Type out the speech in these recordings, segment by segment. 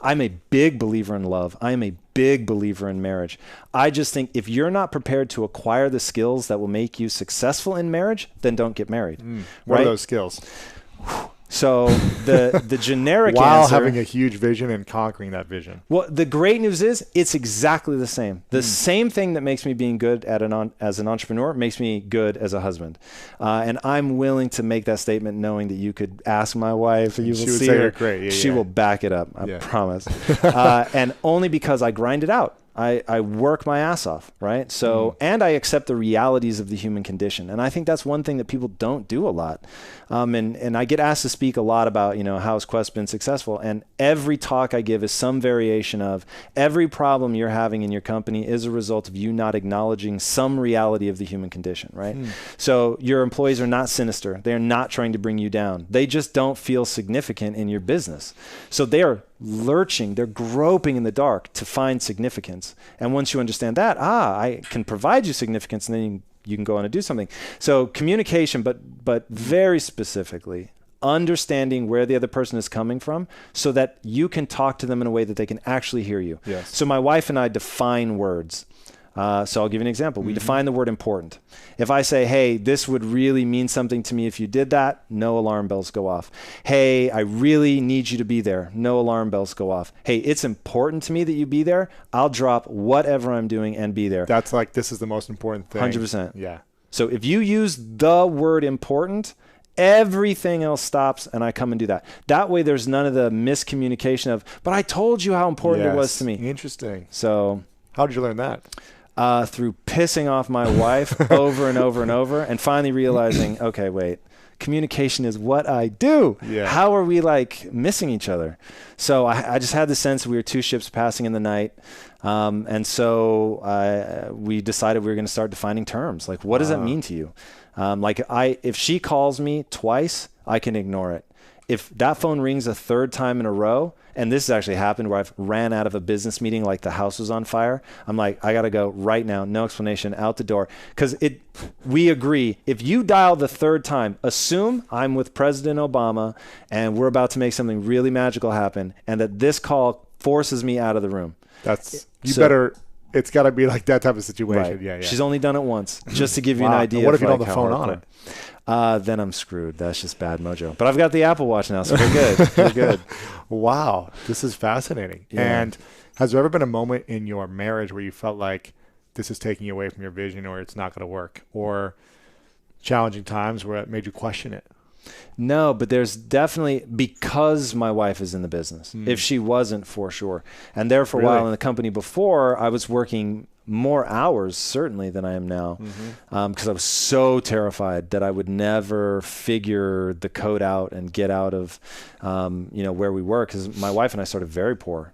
I'm a big believer in love. I am a big believer in marriage. I just think if you're not prepared to acquire the skills that will make you successful in marriage, then don't get married. What are those skills? So the generic While answer, having a huge vision and conquering that vision. well, the great news is it's exactly the same. The same thing that makes me being good as an entrepreneur makes me good as a husband. And I'm willing to make that statement knowing that you could ask my wife and you will see her. Great. Yeah, she will back it up. I promise. And only because I grind it out. I work my ass off, right? So, and I accept the realities of the human condition. And I think that's one thing that people don't do a lot. And I get asked to speak a lot about, how has Quest been successful? And every talk I give is some variation of every problem you're having in your company is a result of you not acknowledging some reality of the human condition, right? So your employees are not sinister. They're not trying to bring you down. They just don't feel significant in your business. So they are lurching, they're groping in the dark to find significance. And once you understand that, I can provide you significance, and then you can go on and do something. So communication, but very specifically, understanding where the other person is coming from so that you can talk to them in a way that they can actually hear you. Yes. So my wife and I define words. So I'll give you an example. We define the word important. If I say, hey, this would really mean something to me if you did that, no alarm bells go off. Hey, I really need you to be there. No alarm bells go off. Hey, it's important to me that you be there. I'll drop whatever I'm doing and be there. That's like, this is the most important thing. 100%. Yeah. So if you use the word important, everything else stops and I come and do that. That way there's none of the miscommunication of, but I told you how important it was to me. Interesting. So how did you learn that? Through pissing off my wife over and over and over, and finally realizing, okay, wait, communication is what I do. Yeah. How are we missing each other? So I just had the sense we were two ships passing in the night. And so we decided we were going to start defining terms. Like, what does that mean to you? If she calls me twice, I can ignore it. If that phone rings a third time in a row, and this has actually happened where I've ran out of a business meeting like the house was on fire, I'm like, I got to go right now. No explanation, out the door. Because we agree, if you dial the third time, assume I'm with President Obama and we're about to make something really magical happen, and that this call forces me out of the room. It's got to be like that type of situation. Right. Yeah. She's only done it once, just to give you an idea. And what if you don't of have the phone hardcore. on it? Then I'm screwed. That's just bad mojo. But I've got the Apple Watch now, so we're good. We're good. Wow. This is fascinating. Yeah. And has there ever been a moment in your marriage where you felt like this is taking you away from your vision, or it's not going to work, or challenging times where it made you question it? No, but there's definitely, because my wife is in the business. If she wasn't, for sure. And there for a while in the company before, I was working more hours certainly than I am now, because I was so terrified that I would never figure the code out and get out of where we were, because my wife and I started very poor.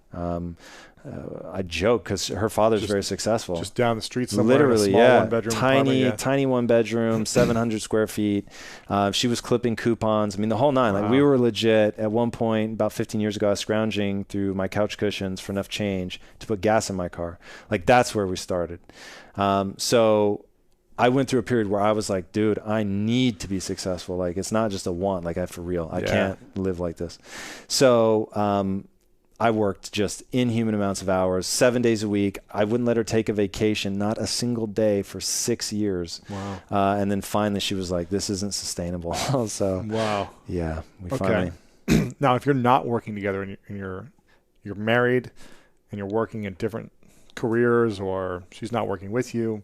I joke because her father's very successful. Just down the street somewhere. Literally, in a small one-bedroom apartment, tiny one bedroom, 700 square feet. She was clipping coupons. I mean, the whole nine. Wow. Like, we were legit. At one point, about 15 years ago, I was scrounging through my couch cushions for enough change to put gas in my car. Like, that's where we started. So I went through a period where I was like, dude, I need to be successful. Like, it's not just a want. Like, for real. I can't live like this. So I worked just inhuman amounts of hours, 7 days a week. I wouldn't let her take a vacation, not a single day, for 6 years. Wow. And then finally she was like, this isn't sustainable. So wow. Yeah, we finally. Now, if you're not working together and you're married and you're working in different careers, or she's not working with you,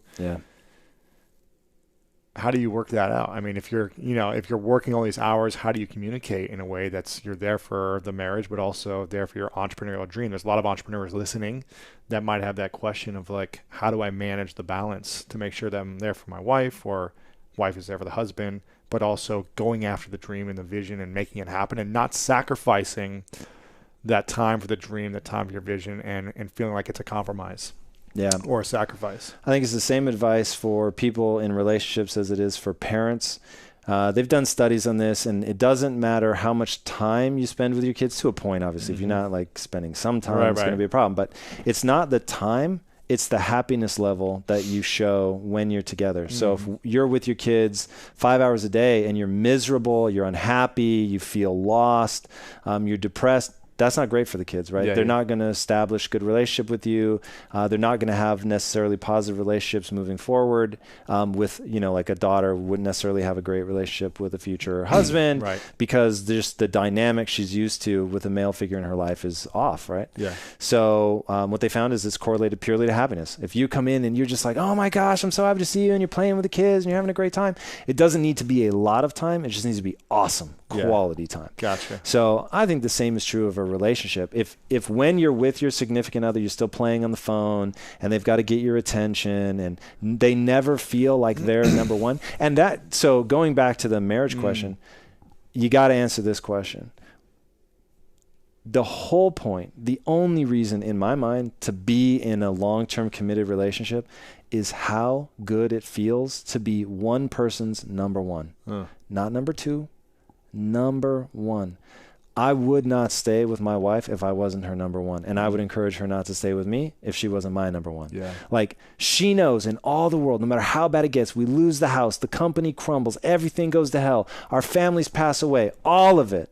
how do you work that out? I mean, if you're working all these hours, how do you communicate in a way that's, you're there for the marriage, but also there for your entrepreneurial dream? There's a lot of entrepreneurs listening that might have that question of like, how do I manage the balance to make sure that I'm there for my wife, or wife is there for the husband, but also going after the dream and the vision and making it happen, and not sacrificing that time for the dream, that time for your vision, and feeling like it's a compromise. Yeah. Or a sacrifice. I think it's the same advice for people in relationships as it is for parents. They've done studies on this, and it doesn't matter how much time you spend with your kids, to a point, obviously. If you're not like spending some time, it's going to be a problem. But it's not the time, it's the happiness level that you show when you're together. So if you're with your kids 5 hours a day and you're miserable, you're unhappy, you feel lost, you're depressed, that's not great for the kids, right? They're not going to establish good relationship with you. They're not going to have necessarily positive relationships moving forward with, like a daughter wouldn't necessarily have a great relationship with a future husband because just the dynamic she's used to with a male figure in her life is off, right? Yeah. So what they found is it's correlated purely to happiness. If you come in and you're just like, oh my gosh, I'm so happy to see you, and you're playing with the kids and you're having a great time, it doesn't need to be a lot of time. It just needs to be awesome quality time. Gotcha. So I think the same is true of a relationship. If when you're with your significant other, you're still playing on the phone and they've got to get your attention and they never feel like they're number one. And so going back to the marriage question, you got to answer this question. The whole point, the only reason in my mind to be in a long-term committed relationship is how good it feels to be one person's number one, not number two, number one. I would not stay with my wife if I wasn't her number one. And I would encourage her not to stay with me if she wasn't my number one. Yeah. Like she knows in all the world, no matter how bad it gets, we lose the house, the company crumbles, everything goes to hell, our families pass away, all of it.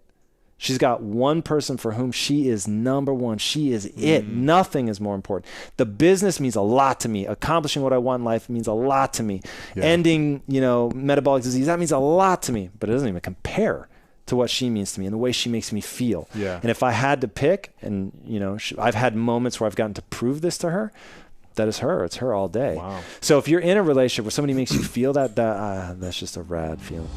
She's got one person for whom she is number one. She is it. Nothing is more important. The business means a lot to me. Accomplishing what I want in life means a lot to me. Yeah. Ending, metabolic disease, that means a lot to me. But it doesn't even compare to what she means to me and the way she makes me feel. Yeah. And if I had to pick, and I've had moments where I've gotten to prove this to her, that is her. It's her all day. Wow. So if you're in a relationship where somebody makes you feel that's just a rad feeling.